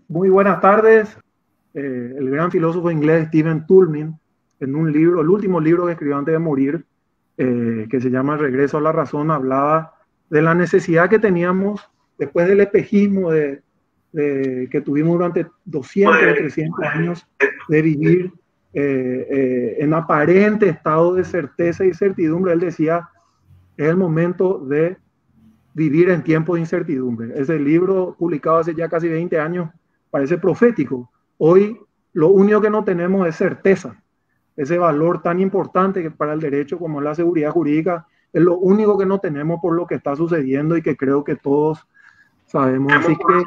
Muy buenas tardes. El gran filósofo inglés Stephen Toulmin, en un libro, el último libro que escribió antes de morir, que se llama Regreso a la Razón, hablaba de la necesidad que teníamos después del espejismo que tuvimos durante 200 o 300 años de vivir en aparente estado de certeza y certidumbre. Él decía, es el momento de vivir en tiempos de incertidumbre. Ese libro, publicado hace ya casi 20 años, parece profético. Hoy lo único que no tenemos es certeza. Ese valor tan importante que para el derecho como la seguridad jurídica es lo único que no tenemos por lo que está sucediendo y que creo que todos sabemos. Así que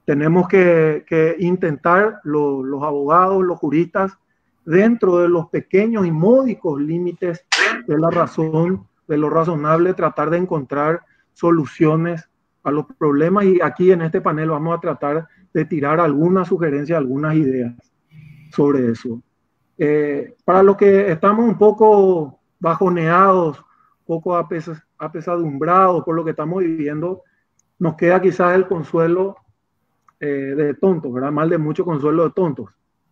tenemos que intentar los abogados, los juristas, dentro de los pequeños y módicos límites de la razón, de lo razonable, tratar de encontrar soluciones a los problemas. Y aquí en este panel vamos a tratar de tirar algunas sugerencias, algunas ideas sobre eso. Para los que estamos un poco bajoneados, un poco apesadumbrados por lo que estamos viviendo, nos queda quizás el consuelo de tontos, ¿verdad? Mal de mucho consuelo de tontos.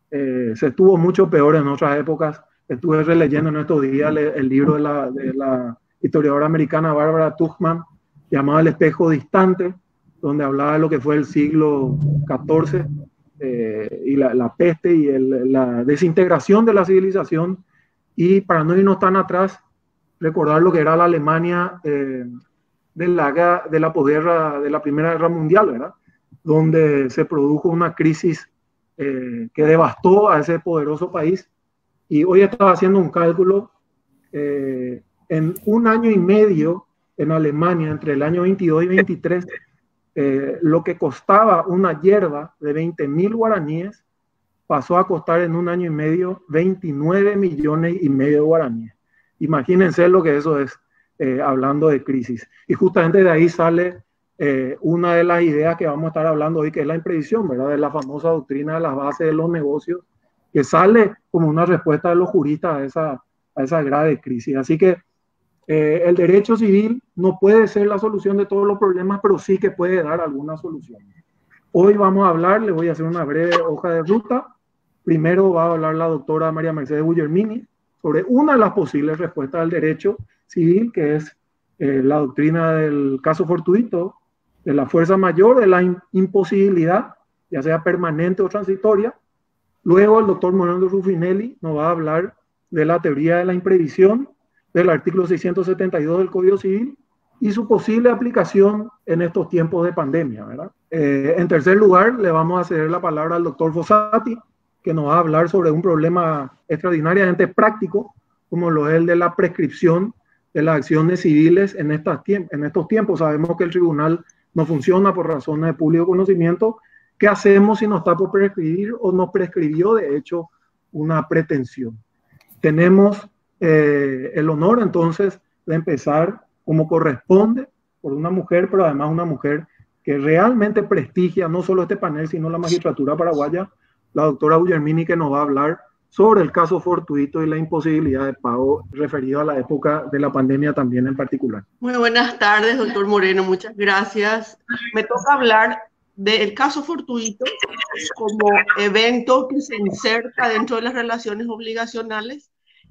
Se estuvo mucho peor en otras épocas. Estuve releyendo en estos días el libro de la historiadora americana Barbara Tuchman, llamado El espejo distante, donde hablaba de lo que fue el siglo XIV y la peste y la desintegración de la civilización. Y para no irnos tan atrás, recordar lo que era la Alemania de la posguerra, de la Primera Guerra Mundial, ¿verdad? Donde se produjo una crisis que devastó a ese poderoso país. Y hoy estaba haciendo un cálculo, en un año y medio en Alemania, entre el año 22 y 23, lo que costaba una hierba de 20.000 guaraníes pasó a costar en un año y medio 29 millones y medio de guaraníes. Imagínense lo que eso es, hablando de crisis. Y justamente de ahí sale una de las ideas que vamos a estar hablando hoy, que es la imprevisión, ¿verdad? De la famosa doctrina de las bases de los negocios, que sale como una respuesta de los juristas a esa grave crisis. Así que el derecho civil no puede ser la solución de todos los problemas, pero sí que puede dar alguna solución. Hoy vamos a hablar, le voy a hacer una breve hoja de ruta. Primero va a hablar la doctora María Mercedes Guglielmini sobre una de las posibles respuestas al derecho civil, que es la doctrina del caso fortuito, de la fuerza mayor, de la imposibilidad, ya sea permanente o transitoria. Luego el doctor Moreno Ruffinelli nos va a hablar de la teoría de la imprevisión, del artículo 672 del Código Civil y su posible aplicación en estos tiempos de pandemia, ¿verdad? En tercer lugar, le vamos a ceder la palabra al doctor Fossati, que nos va a hablar sobre un problema extraordinariamente práctico, como lo es el de la prescripción de las acciones civiles en estos tiempos. Sabemos que el tribunal no funciona por razones de público conocimiento. ¿Qué hacemos si nos está por prescribir o nos prescribió, de hecho, una pretensión? Tenemos el honor, entonces, de empezar como corresponde por una mujer, pero además una mujer que realmente prestigia no solo este panel, sino la magistratura paraguaya, la doctora Guglielmini, que nos va a hablar sobre el caso fortuito y la imposibilidad de pago referido a la época de la pandemia también en particular. Muy buenas tardes, doctor Moreno, muchas gracias. Me toca hablar del caso fortuito como evento que se inserta dentro de las relaciones obligacionales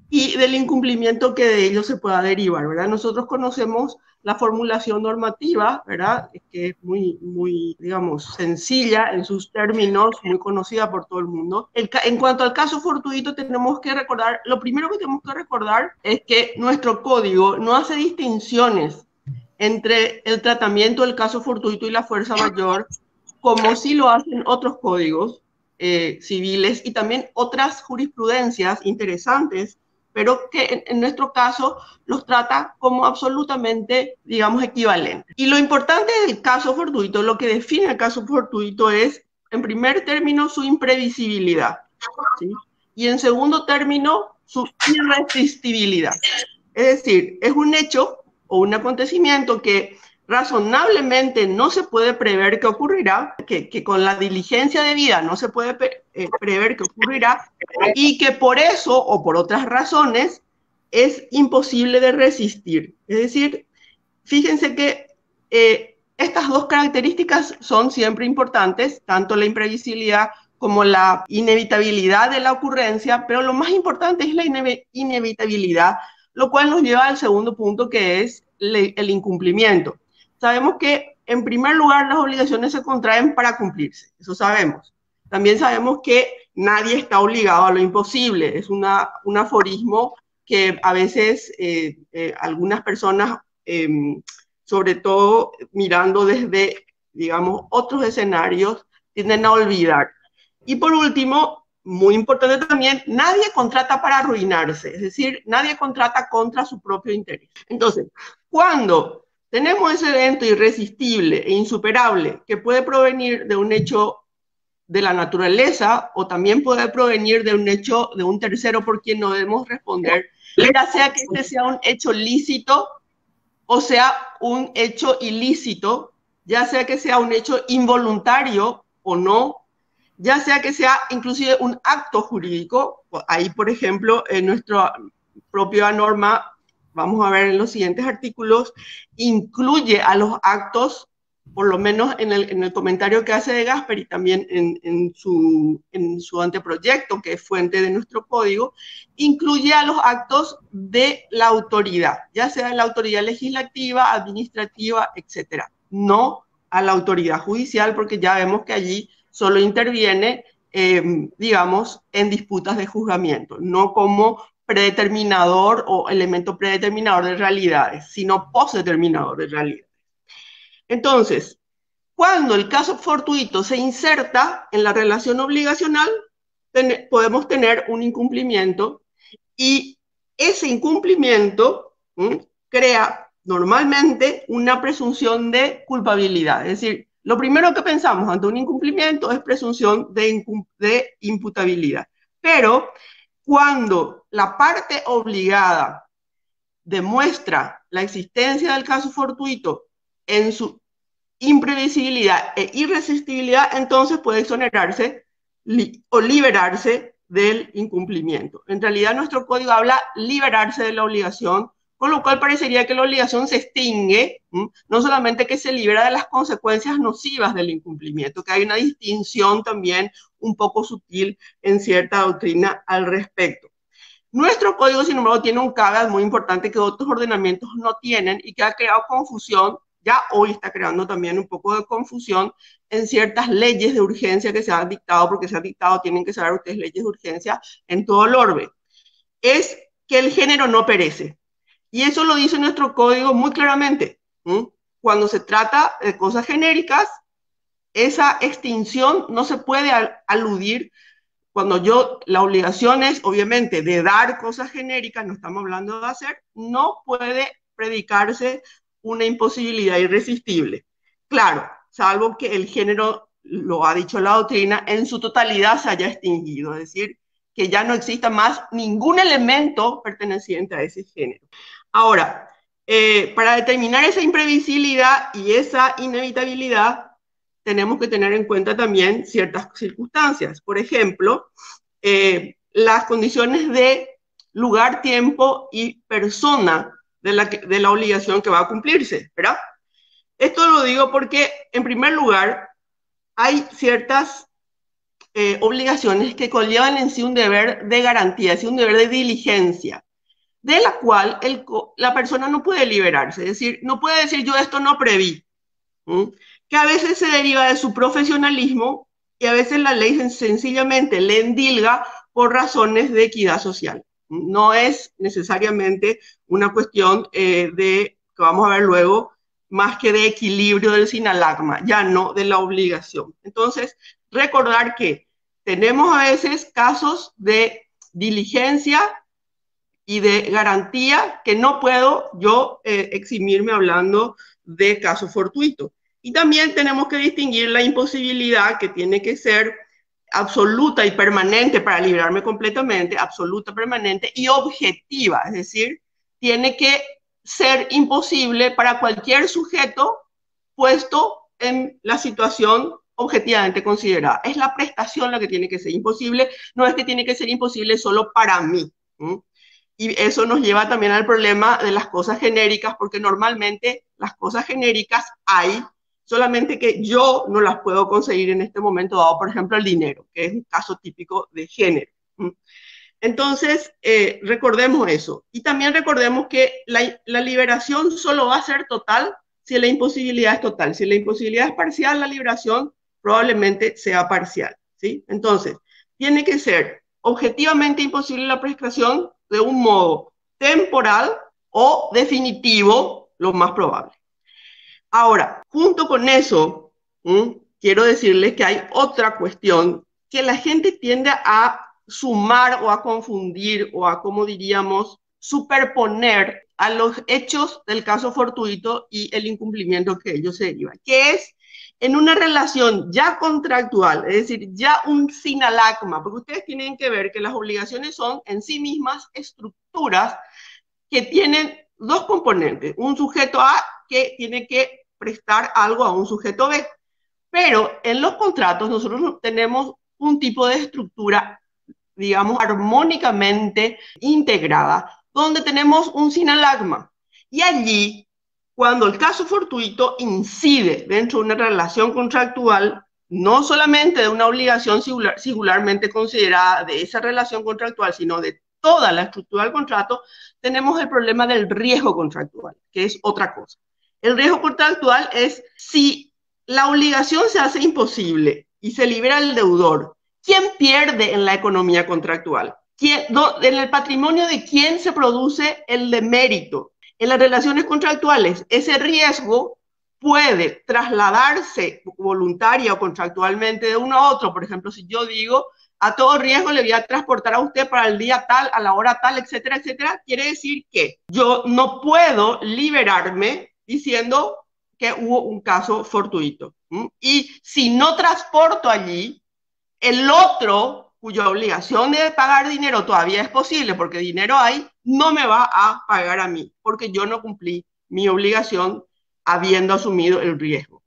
y del incumplimiento que de ello se pueda derivar, ¿verdad? Nosotros conocemos la formulación normativa, ¿verdad? Que es muy, digamos, sencilla en sus términos, muy conocida por todo el mundo. En cuanto al caso fortuito, tenemos que recordar, lo primero que tenemos que recordar es que nuestro código no hace distinciones entre el tratamiento del caso fortuito y la fuerza mayor, como sí lo hacen otros códigos civiles y también otras jurisprudencias interesantes, pero que en nuestro caso los trata como absolutamente, digamos, equivalentes. Y lo importante del caso fortuito, lo que define el caso fortuito es, en primer término, su imprevisibilidad, ¿sí? Y en segundo término, su irresistibilidad. Es decir, es un hecho o un acontecimiento que razonablemente no se puede prever que ocurrirá, que con la diligencia debida no se puede prever que ocurrirá, y que por eso o por otras razones es imposible de resistir. Es decir, fíjense que Estas dos características son siempre importantes, tanto la imprevisibilidad como la inevitabilidad de la ocurrencia, pero lo más importante es la inevitabilidad, lo cual nos lleva al segundo punto, que es el incumplimiento. Sabemos que, en primer lugar, las obligaciones se contraen para cumplirse, eso sabemos. También sabemos que nadie está obligado a lo imposible, es un aforismo que a veces algunas personas, sobre todo mirando desde, digamos, otros escenarios, tienden a olvidar. Y por último, muy importante también, nadie contrata para arruinarse, es decir, nadie contrata contra su propio interés. Entonces, cuando tenemos ese evento irresistible e insuperable que puede provenir de un hecho de la naturaleza o también puede provenir de un hecho de un tercero por quien no debemos responder, ya sea que este sea un hecho lícito o sea un hecho ilícito, ya sea que sea un hecho involuntario o no, ya sea que sea inclusive un acto jurídico. Ahí, por ejemplo, en nuestra propia norma, vamos a ver en los siguientes artículos, incluye a los actos, por lo menos en el comentario que hace de Gasper y también en su anteproyecto, que es fuente de nuestro código, incluye a los actos de la autoridad, ya sea de la autoridad legislativa, administrativa, etcétera, no a la autoridad judicial, porque ya vemos que allí solo interviene, digamos, en disputas de juzgamiento, no como predeterminador o elemento predeterminador de realidades, sino postdeterminador de realidades. Entonces, cuando el caso fortuito se inserta en la relación obligacional, podemos tener un incumplimiento y ese incumplimiento crea normalmente una presunción de culpabilidad. Es decir, lo primero que pensamos ante un incumplimiento es presunción de imputabilidad. Pero cuando la parte obligada demuestra la existencia del caso fortuito en su imprevisibilidad e irresistibilidad, entonces puede exonerarse o liberarse del incumplimiento. En realidad nuestro código habla liberarse de la obligación, con lo cual parecería que la obligación se extingue, no solamente que se libera de las consecuencias nocivas del incumplimiento, que hay una distinción también un poco sutil en cierta doctrina al respecto. Nuestro código, sin embargo, tiene un caveat muy importante que otros ordenamientos no tienen y que ha creado confusión, ya hoy está creando también un poco de confusión en ciertas leyes de urgencia que se han dictado, porque se han dictado, tienen que saber ustedes, leyes de urgencia en todo el orbe. Es que el género no perece. Y eso lo dice nuestro código muy claramente. Cuando se trata de cosas genéricas, esa extinción no se puede aludir. Cuando la obligación es, obviamente, de dar cosas genéricas, no estamos hablando de hacer, no puede predicarse una imposibilidad irresistible. Claro, salvo que el género, lo ha dicho la doctrina, en su totalidad se haya extinguido, es decir, que ya no exista más ningún elemento perteneciente a ese género. Ahora, para determinar esa imprevisibilidad y esa inevitabilidad, tenemos que tener en cuenta también ciertas circunstancias. Por ejemplo, las condiciones de lugar, tiempo y persona de la obligación que va a cumplirse, ¿verdad? Esto lo digo porque, en primer lugar, hay ciertas obligaciones que conllevan en sí un deber de garantía, un deber de diligencia, de la cual la persona no puede liberarse. Es decir, no puede decir yo esto no preví, que a veces se deriva de su profesionalismo y a veces la ley sencillamente le endilga por razones de equidad social. No es necesariamente una cuestión que vamos a ver luego, más que de equilibrio del sinalagma, ya no de la obligación. Entonces, recordar que tenemos a veces casos de diligencia y de garantía que no puedo yo eximirme hablando de caso fortuito. Y también tenemos que distinguir la imposibilidad, que tiene que ser absoluta y permanente para librarme completamente, absoluta, permanente y objetiva, es decir, tiene que ser imposible para cualquier sujeto puesto en la situación objetivamente considerada. Es la prestación la que tiene que ser imposible, no es que tiene que ser imposible solo para mí. Y eso nos lleva también al problema de las cosas genéricas, porque normalmente las cosas genéricas hay solamente que yo no las puedo conseguir en este momento dado, por ejemplo, el dinero, que es un caso típico de género. Entonces, recordemos eso. Y también recordemos que la liberación solo va a ser total si la imposibilidad es total. Si la imposibilidad es parcial, la liberación probablemente sea parcial, ¿sí? Entonces, tiene que ser objetivamente imposible la prescripción de un modo temporal o definitivo, lo más probable. Ahora, junto con eso, quiero decirles que hay otra cuestión que la gente tiende a sumar o a confundir o a, como diríamos, superponer a los hechos del caso fortuito y el incumplimiento que ellos se derivan, que es en una relación ya contractual, es decir, ya un sinalagma, porque ustedes tienen que ver que las obligaciones son en sí mismas estructuras que tienen dos componentes, un sujeto A que tiene que prestar algo a un sujeto B, pero en los contratos nosotros tenemos un tipo de estructura, digamos, armónicamente integrada, donde tenemos un sinalagma. Y allí, cuando el caso fortuito incide dentro de una relación contractual, no solamente de una obligación singularmente considerada de esa relación contractual, sino de toda la estructura del contrato, tenemos el problema del riesgo contractual, que es otra cosa. El riesgo contractual es si la obligación se hace imposible y se libera el deudor, ¿quién pierde en la economía contractual? En el patrimonio de quién se produce el demérito. En las relaciones contractuales, ese riesgo puede trasladarse voluntaria o contractualmente de uno a otro. Por ejemplo, si yo digo, a todo riesgo le voy a transportar a usted para el día tal, a la hora tal, etcétera, etcétera, quiere decir que yo no puedo liberarme diciendo que hubo un caso fortuito. Y si no transporto allí, el otro, cuya obligación de pagar dinero todavía es posible, porque dinero hay, no me va a pagar a mí, porque yo no cumplí mi obligación habiendo asumido el riesgo.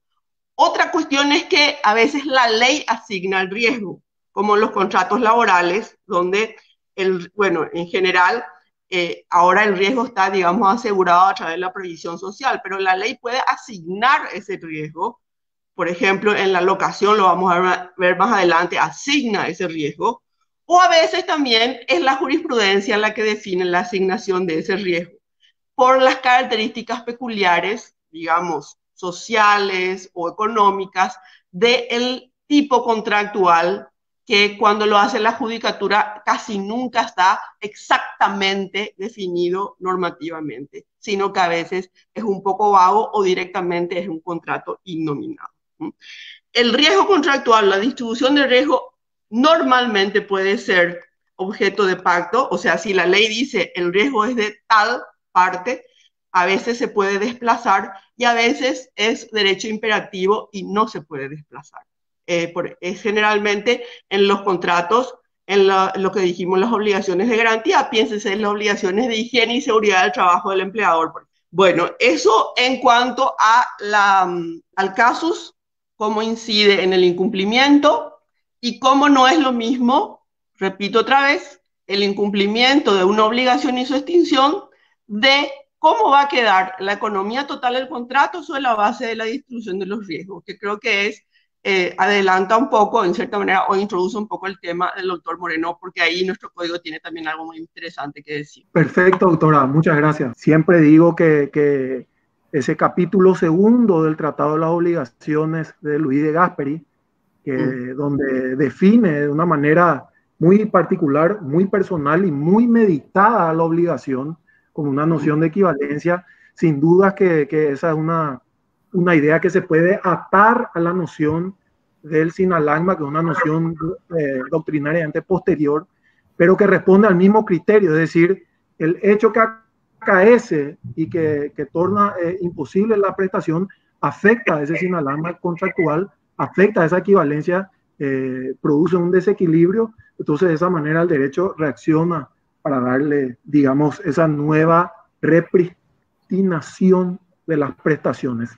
Otra cuestión es que a veces la ley asigna el riesgo, como en los contratos laborales, donde, en general, ahora el riesgo está, digamos, asegurado a través de la previsión social, pero la ley puede asignar ese riesgo. Por ejemplo, en la locación, lo vamos a ver más adelante, asigna ese riesgo. O a veces también es la jurisprudencia la que define la asignación de ese riesgo, por las características peculiares, digamos, sociales o económicas del tipo contractual, que cuando lo hace la judicatura casi nunca está exactamente definido normativamente, sino que a veces es un poco vago o directamente es un contrato innominado. El riesgo contractual, la distribución de riesgo, normalmente puede ser objeto de pacto, o sea, si la ley dice el riesgo es de tal parte, a veces se puede desplazar y a veces es derecho imperativo y no se puede desplazar. Es generalmente en los contratos, en lo que dijimos, las obligaciones de garantía, piénsese en las obligaciones de higiene y seguridad del trabajo del empleador. Bueno, eso en cuanto a al casus, cómo incide en el incumplimiento y cómo no es lo mismo, repito otra vez, el incumplimiento de una obligación y su extinción de cómo va a quedar la economía total del contrato sobre la base de la distribución de los riesgos, que creo que es, adelanta un poco, en cierta manera, o introduce un poco el tema del doctor Moreno, porque ahí nuestro código tiene también algo muy interesante que decir. Perfecto, doctora, muchas gracias. Siempre digo que ese capítulo segundo del Tratado de las Obligaciones de Luis de Gasperi, donde define de una manera muy particular, muy personal y muy meditada la obligación, con una noción de equivalencia, sin duda que esa es una idea que se puede atar a la noción del sinalagma, que es una noción doctrinariamente posterior, pero que responde al mismo criterio, es decir, el hecho que acaece y que torna imposible la prestación afecta a ese sinalagma contractual, afecta a esa equivalencia, produce un desequilibrio, entonces de esa manera el derecho reacciona para darle, digamos, esa nueva repristinación de las prestaciones.